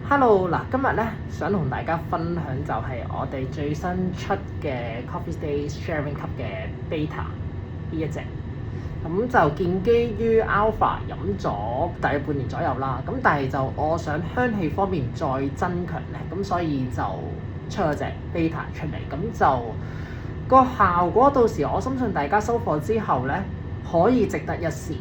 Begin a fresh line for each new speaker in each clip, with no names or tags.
Hello，嗱，今日咧想同大家分享就係我哋最新出嘅 Coffee Stain Sharing Cup 嘅 Beta 呢一隻，咁就建基於 Alpha 飲咗大約半年左右啦，咁但係就我想香氣方面再增強咧，咁所以就出咗隻 Beta 出嚟，咁就個效果到時我相信大家收貨之後咧可以值得一試。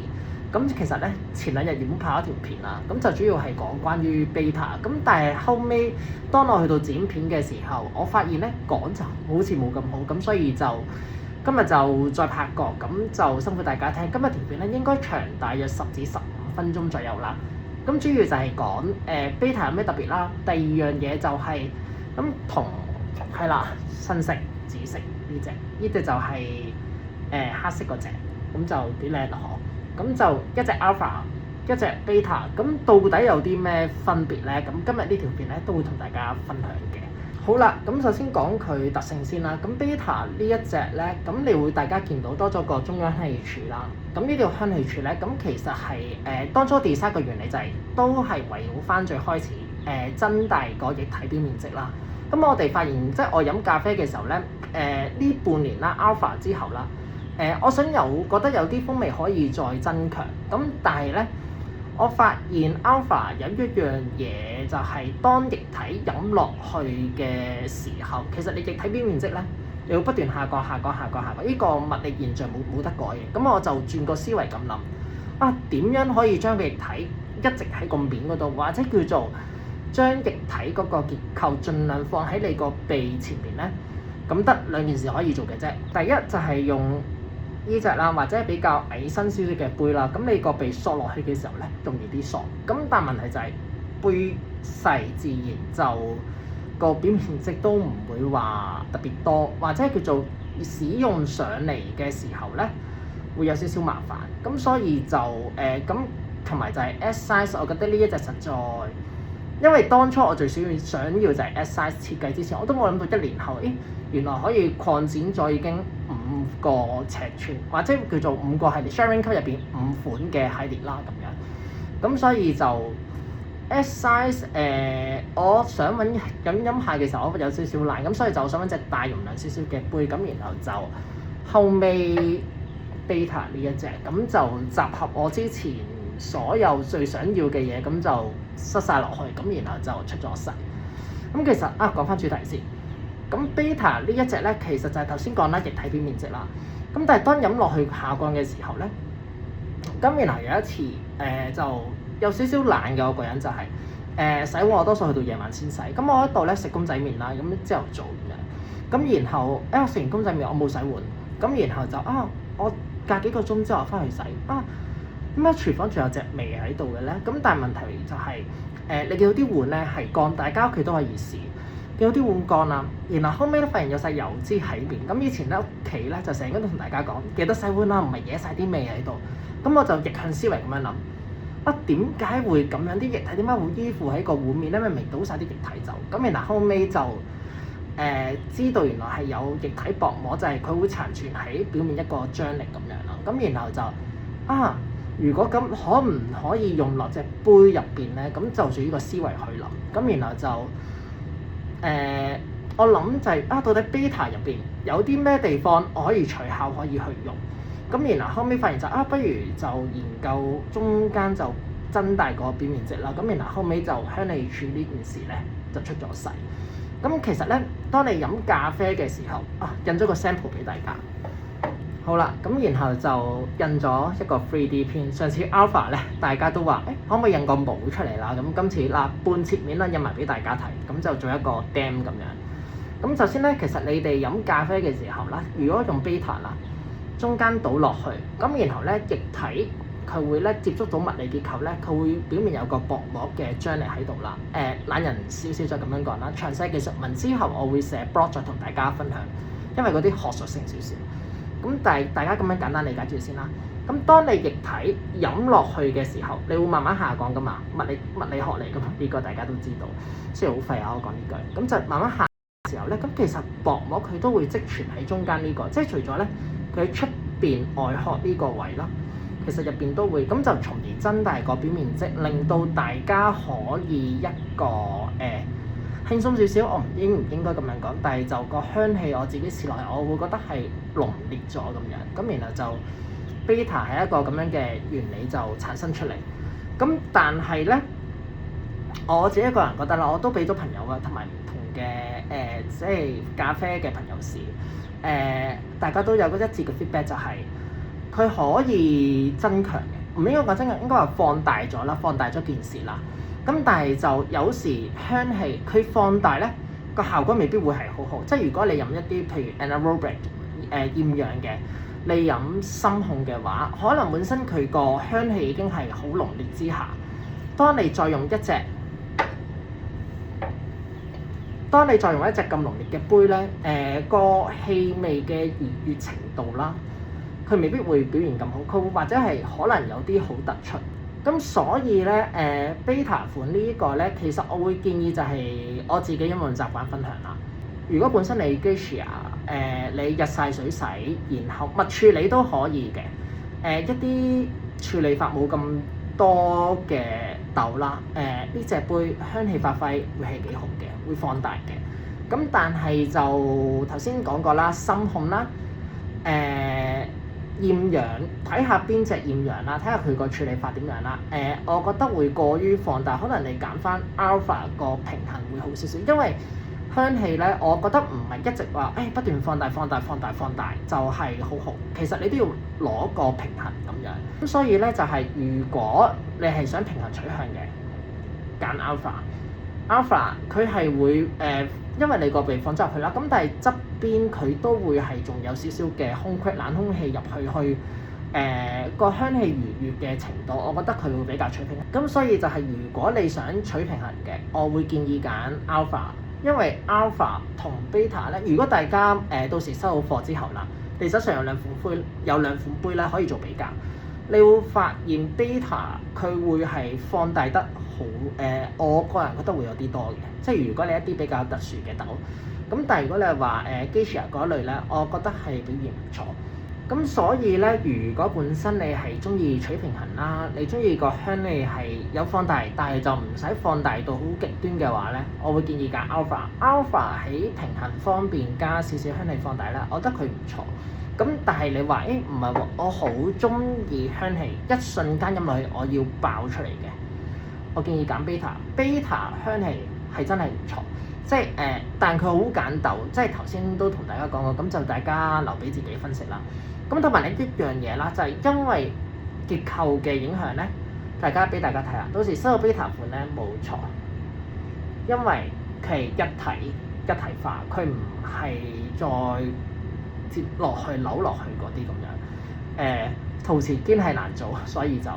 咁其實咧，前兩日原本拍咗條片啦，咁就主要係講關於 beta，咁但係後尾當我去到剪片嘅時候，我發現咧講就好似冇咁好，咁所以就今日就再拍過，咁就辛苦大家聽。今日條片咧應該長大約10至15分鐘左右啦。咁主要就係講beta 有咩特別啦。第二樣嘢就係咁同係啦，新色紫色呢隻就係、黑色嗰隻，咁就幾靚咯。咁就一隻 alpha， 一隻 beta， 咁到底有啲咩分別咧？咁今日呢條片咧都會同大家分享嘅。好啦，咁首先講佢特性先啦。咁 beta 呢一隻咧，咁你會大家見到多咗個中央香氣柱啦。咁呢條香氣柱咧，咁其實係當初 design 嘅原理就係、都係圍繞翻最開始增大個液體表面積啦。咁我哋發現即係我飲咖啡嘅時候咧，呢半年啦 alpha 之後啦。我想覺得有啲風味可以再增強，咁但係咧，我發現 Alpha 有一樣嘢就係、當液體飲落去嘅時候，其實你液體表面積咧，你會不斷下降，呢個物理現象冇得改嘅。咁我就轉個思維咁諗，點樣可以將個液體一直喺個面嗰度，或者叫做將液體嗰個結構盡量放喺你個鼻前面咧？咁得兩件事可以做嘅啫。第一就係用呢隻啦，或者係比較矮身少少嘅杯啦，咁你個鼻索落去嘅時候咧，容易啲索。咁但問題就係、杯細，自然就個表面積都唔會話特別多，或者叫做使用上嚟嘅時候咧，會有少少麻煩。咁所以就咁同埋就係 S size， 我覺得呢一隻實在，因為當初我最想要就係 S size 設計之前，我都冇諗到1年後，原來可以擴展咗已經5個尺寸，或者叫做5個系列 Sharing Cup 入邊5款嘅系列啦咁樣。咁所以就 S size 我想飲下嘅時候，我有少少懶，咁所以就想揾隻大容量少少嘅杯，咁然後就後尾 beta 呢一隻，咁就集合我之前所有最想要嘅嘢，咁就塞晒落去，咁然後就出咗世。咁其實講翻主題先。咁 beta 呢一隻咧，其實就係頭先講啦，液體表面積啦。咁但係當飲落去下降嘅時候咧，咁然後有一次就有少少懶嘅我個人就係、洗碗我多數去到夜晚先洗。咁我喺度咧食公仔麵啦，咁朝頭早咁樣。咁然後我食完公仔麵我冇洗碗，咁然後就我隔幾個鐘之後翻去洗點解廚房仲有隻味喺度嘅咧？咁但係問題就係、你見到啲碗咧係乾，大家屋企都可以試。有啲碗乾啦，然後後尾都發現有晒油脂喺邊。咁以前咧屋企咧就成日都同大家講記得洗碗啦，唔係惹晒啲味喺度。咁我就逆向思維咁樣諗，點解會咁樣？啲液體點解會依附喺個碗面咧？明明倒晒啲液體走。咁然後後尾就知道原來係有液體薄膜，就係、佢會殘存喺表面一個張力咁樣啦。咁然後就如果咁可唔可以用落隻杯入邊咧？咁就住呢個思維去諗。咁然後就我諗就係、到底 beta 入邊有啲咩地方我可以隨效可以去用。咁然後後尾發現就不如就研究中間就增大個表面積啦。咁然後後尾就香氣柱呢件事咧就出咗世。咁其實咧，當你飲咖啡嘅時候印咗個 sample 俾大家。好啦，咁然後就印咗一個 3D 片。上次 Alpha 咧，大家都話可唔可以印個模出嚟啦？咁今次半切面啦，印埋俾大家睇，咁就做一個 demo 咁樣。咁首先咧，其實你哋飲咖啡嘅時候啦，如果用 beta 啦，中間倒落去，咁然後咧液體佢會咧接觸到物理結構咧，佢會表面有個薄膜嘅張力喺度啦。懶人少少就咁樣講啦，詳細技術文之後我會寫 blog 再同大家分享，因為嗰啲學術性少少。咁但係大家咁樣簡單理解住先啦。咁當你液體飲落去嘅時候，你會慢慢下降噶嘛？物理學嚟噶嘛？呢個大家都知道。雖然好廢我講呢句。咁就慢慢下嘅時候咧，咁其實薄膜佢都會積存喺中間呢個，即係除咗咧佢喺出邊外殼呢個位啦，其實入邊都會，咁就從而增大個表面積，令到大家可以一個輕鬆少少。我唔應該咁樣講，但係就個香氣我自己試落嚟，我會覺得係濃烈咗咁樣。咁然後就 beta 係一個咁樣嘅原理就產生出嚟。咁但係咧，我自己一個人覺得啦，我都俾咗朋友啊同埋唔同嘅即係咖啡嘅朋友試。大家都有個一致嘅 feedback 就係、佢可以增強嘅，唔應該講增強，應該話放大咗啦，放大咗件事啦。咁但係就有時香氣佢放大咧，個效果未必會係好好。即係如果你飲一啲譬如 anaerobic 厭氧嘅，你飲深烘嘅話，可能本身佢個香氣已經係好濃烈之下，當你再用一隻咁濃烈嘅杯咧，個氣味嘅愉悅程度啦，佢未必會表現咁好，佢或者係可能有啲好突出。咁所以咧，beta 款呢個咧，其實我會建議就係我自己飲用習慣分享啦。如果本身你 Geisha 你日曬水洗，然後蜜處理都可以嘅。一啲處理法冇咁多嘅豆啦，呢隻杯香氣發揮會係幾好嘅，會放大嘅。咁但係就頭先講過啦，深烘啦，厭氧睇下邊隻厭氧啦，睇下佢個處理法點樣啦。我覺得會過於放大，可能你揀翻 alpha 個平衡會好少少，因為香氣咧，我覺得唔係一直話不斷放大就係好好。其實你都要攞個平衡咁樣。咁所以咧就係、如果你係想平衡取向嘅，揀 alpha 佢係會因為你個鼻放咗入去啦，咁但係側邊佢都會係仲有少少嘅空隙冷空氣入去個香氣愉悅嘅程度，我覺得佢會比較取平衡。咁所以就係如果你想取平衡嘅，我會建議揀 alpha。因為 alpha 同 beta 咧，如果大家到時收到貨之後啦，你手上有兩款杯咧可以做比較，你會發現 beta 佢會係放大得好我個人覺得會有啲多嘅，即係如果你一啲比較特殊嘅豆，咁但係如果你係話Geisha 嗰類咧，我覺得係表現唔錯。咁所以咧，如果本身你係中意取平衡啦，你中意個香味係有放大，但係就唔使放大到好極端嘅話咧，我會建議揀 alpha。alpha 喺平衡方面加少少香氣放大啦，我覺得佢唔錯。咁但係你話唔係喎，我好中意香氣，一瞬間飲落去我要爆出嚟嘅，我建議揀 beta。beta 香氣係真係唔錯，即係但佢好揀豆，即係頭先都同大家講過，咁就大家留俾自己分析啦。咁同埋呢一樣嘢啦，就係、因為結構嘅影響咧，俾大家睇下，到時收到 beta 款咧冇錯，因為佢係一體化，佢唔係再接落去扭落去嗰啲咁樣。陶瓷堅係難做，所以就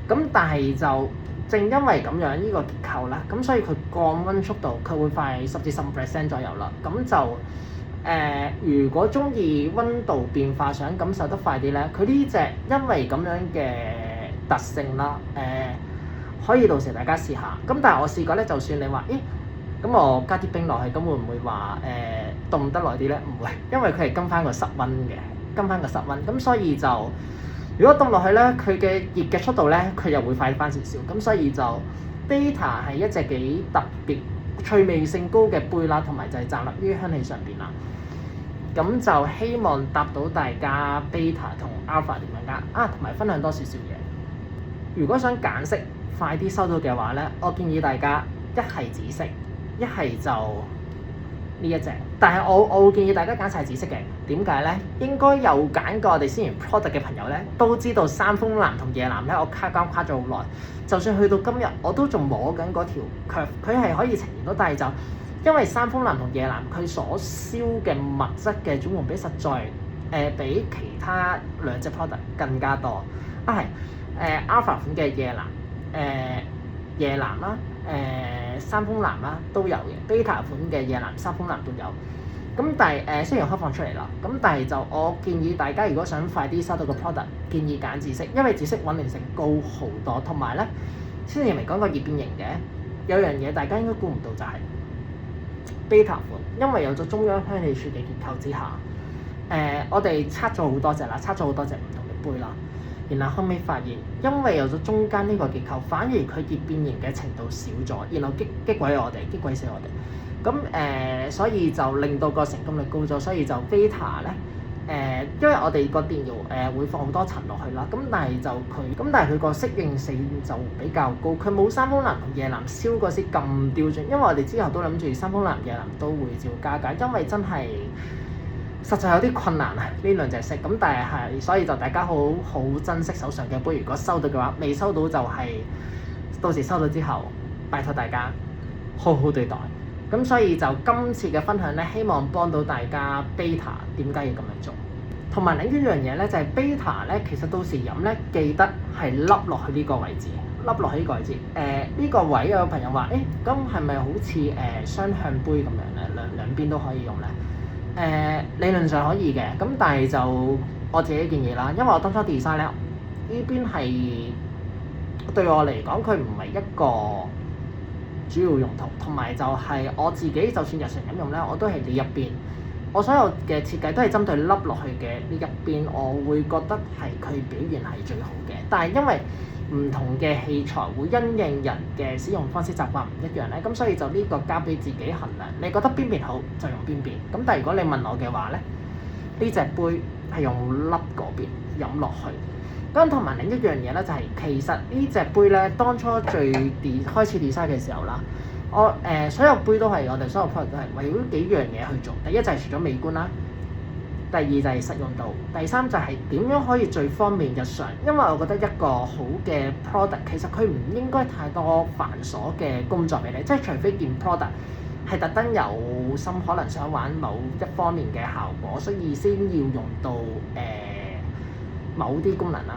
咁，但係就正因為咁樣呢個結構啦，咁所以佢降溫速度佢會快10至15% 左右啦，咁就。如果中意溫度變化想感受得快啲咧，佢呢隻因為咁樣嘅特性啦，可以到時大家試下。咁但係我試過咧，就算你話，咁我加啲冰落去，咁會唔會話凍得耐啲咧？唔會，因為佢係跟翻個室溫嘅，咁所以就如果凍落去咧，佢嘅熱嘅速度咧，佢又會快翻少少。咁所以就 beta 係一隻幾特別趣味性高嘅杯啦，同埋就係站立於香氣上邊啦。咁就希望答到大家 beta 同 alpha 點樣揀同埋分享多少少嘢。如果想揀色快啲收到嘅話咧，我建議大家一係紫色，一係就呢一隻。但係我會建議大家揀晒紫色嘅。點解咧？應該有揀過我哋先前 product 嘅朋友咧，都知道三峰藍同夜藍咧，我卡咗好耐。就算去到今日，我都仲摸緊嗰條 curve，佢係可以呈現到，但係就因為三峰藍同夜藍佢所燒嘅物質嘅總和比實在比其他兩隻 product 更加多。alpha 款嘅夜藍啦，三峰藍啦都有嘅 ，beta 款嘅夜藍、三峰藍都有。咁但係雖然開放出嚟啦，咁但係就我建議大家如果想快啲收到個 product，建議揀紫色，因為紫色穩定性高好多，同埋咧先前未講過易變形嘅，有樣嘢大家應該估唔到就係 beta 款，因為有咗中央香氣柱嘅結構之下，我哋測咗好多隻唔同嘅杯啦。然後後尾發現，因為有咗中間呢個結構，反而佢易變形嘅程度少咗，然後擊毀死我哋。咁所以就令到個成功率高咗，所以就 beta 咧因為我哋個電窯會放好多層落去啦，咁但係佢個適應性就比較高，佢冇三峰藍同夜藍燒嗰時咁刁鑽，因為我哋之後都諗住三峰藍、夜藍都會照加價，因為真係實在有啲困難啊呢兩隻色，咁但係所以就大家好珍惜手上嘅杯，如果收到嘅話，未收到就到時收到之後，拜託大家好好對待。咁所以就今次嘅分享咧，希望幫到大家 beta 點解要咁樣做，同埋另一樣嘢咧就係 beta 咧，其實到時飲咧記得係凹落去呢個位置，凹落去呢個位置。呢個位有朋友話，咁係咪好似雙向杯咁樣咧？兩邊都可以用咧？理論上可以嘅，咁但係就我自己建議啦，因為我當初 design 咧，呢邊係對我嚟講，佢唔係一個主要用途，同埋就係我自己就算日常飲用咧，我都係呢一邊。我所有嘅設計都係針對凹落去嘅呢一邊，我會覺得係佢表現係最好嘅。但係因為唔同嘅器材會因應人嘅使用方式習慣唔一樣咧，咁所以就呢個交俾自己衡量。你覺得邊邊好就用邊邊。咁但係如果你問我嘅話咧，呢隻杯係用凹嗰邊飲落去。咁同埋另一樣嘢咧，就係其實呢隻杯咧，當初開始 design 嘅時候啦，我所有杯都係我哋所有 product 都係圍繞幾樣嘢去做。第一就係除咗美觀啦，第二就係實用度，第三就係點樣可以最方便日常。因為我覺得一個好嘅 product 其實佢唔應該太多繁瑣嘅工作俾你，即係除非件 product 係特登有心，可能想玩某一方面嘅效果，所以先要用到某啲功能啦。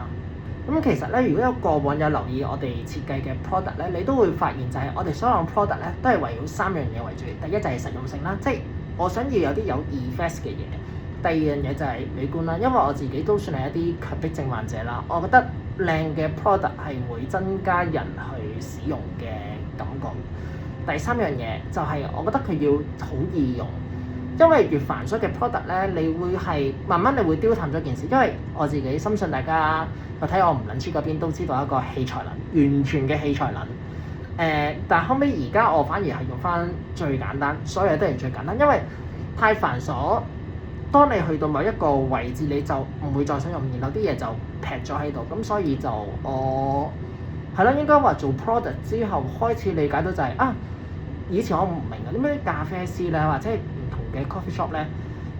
咁其實咧，如果有過往有留意我哋設計嘅 product 咧，你都會發現就係我哋所有 product 咧都係圍繞三樣嘢為主。第一就係實用性啦，即係我想要有啲有 effect 嘅嘢。第二樣嘢就係美觀啦，因為我自己都算係一啲強迫症患者啦，我覺得靚嘅 product 係會增加人去使用嘅感覺。第三樣嘢就係我覺得佢要好易用。因為越繁瑣嘅 product 咧，你會係慢慢你會丟淡咗件事。因為我自己深信大家去睇我唔撚書嗰邊都知道一個器材能，完全嘅器材能。但後尾而家我反而係用翻最簡單，所有嘢都係最簡單。因為太繁瑣，當你去到某一個位置，你就唔會再想用，然後啲嘢就劈咗喺度。咁所以就我係咯，應該話做 product 之後開始理解到就係以前我唔明啊，點解啲咖啡師咧或者係唔同嘅 coffee shop 咧，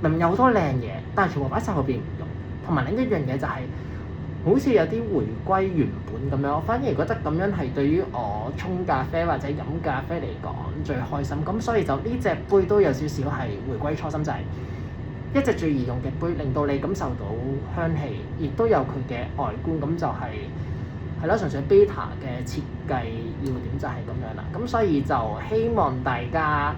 明明有好多靚嘢，但係全部擺晒後邊唔用。同埋另一樣嘢就係，好似有啲回歸原本咁樣。我反而覺得咁樣係對於我沖咖啡或者飲咖啡嚟講最開心。咁所以就呢隻杯都有少少係回歸初心，就係一隻最易用嘅杯，令到你感受到香氣，亦都有佢嘅外觀。咁就係咯，純粹 beta 嘅設計要點就係咁樣啦。咁所以就希望大家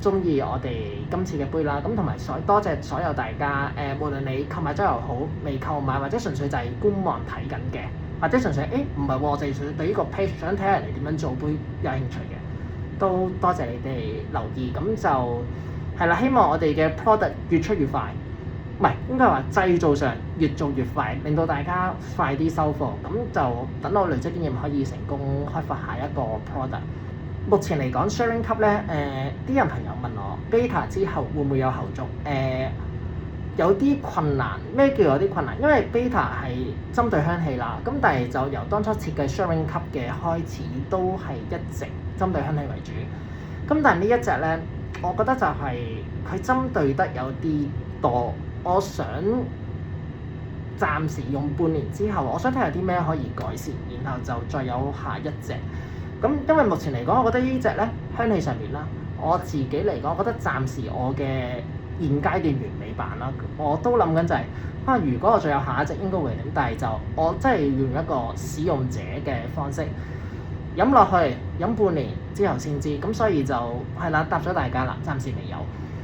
中意我哋今次嘅杯啦。咁同埋多謝所有大家無論你購買咗又好，未購買或者純粹就係觀望睇緊嘅，或者純粹唔係喎，我就純粹對呢個 page 想睇下人哋點樣做杯有興趣嘅，都多謝你哋留意。咁就係啦，希望我哋嘅 product 越出越快。唔係，應該話製造上越做越快，令到大家快啲收貨，咁就等我累積經驗可以成功開發下一個 product。目前嚟講 Sharing Cup 咧，啲人朋友問我 beta 之後會唔會有後續？有啲困難。咩叫有啲困難？因為 beta 係針對香氣啦，咁但係就由當初設計 Sharing Cup 嘅開始都係一直針對香氣為主。咁但係呢一隻咧，我覺得就係佢針對得有啲多。我想暫時用半年之後，我想睇下啲咩可以改善，然後就再有下一隻。咁因為目前嚟講，我覺得呢隻咧香氣上面啦，我自己嚟講，我覺得暫時我嘅現階段完美版啦，我都諗緊就係如果我再有下一隻應該會點，但係就我真係要用一個使用者嘅方式飲落去，飲半年之後先知。咁所以就係啦，答咗大家啦，暫時未有。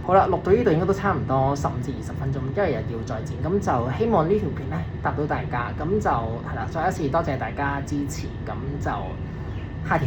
好啦，錄到呢度應該都差唔多15至20分鐘，因為又要再剪，咁就希望呢條片咧答到大家，咁就係啦，再一次多謝大家支持，咁就下條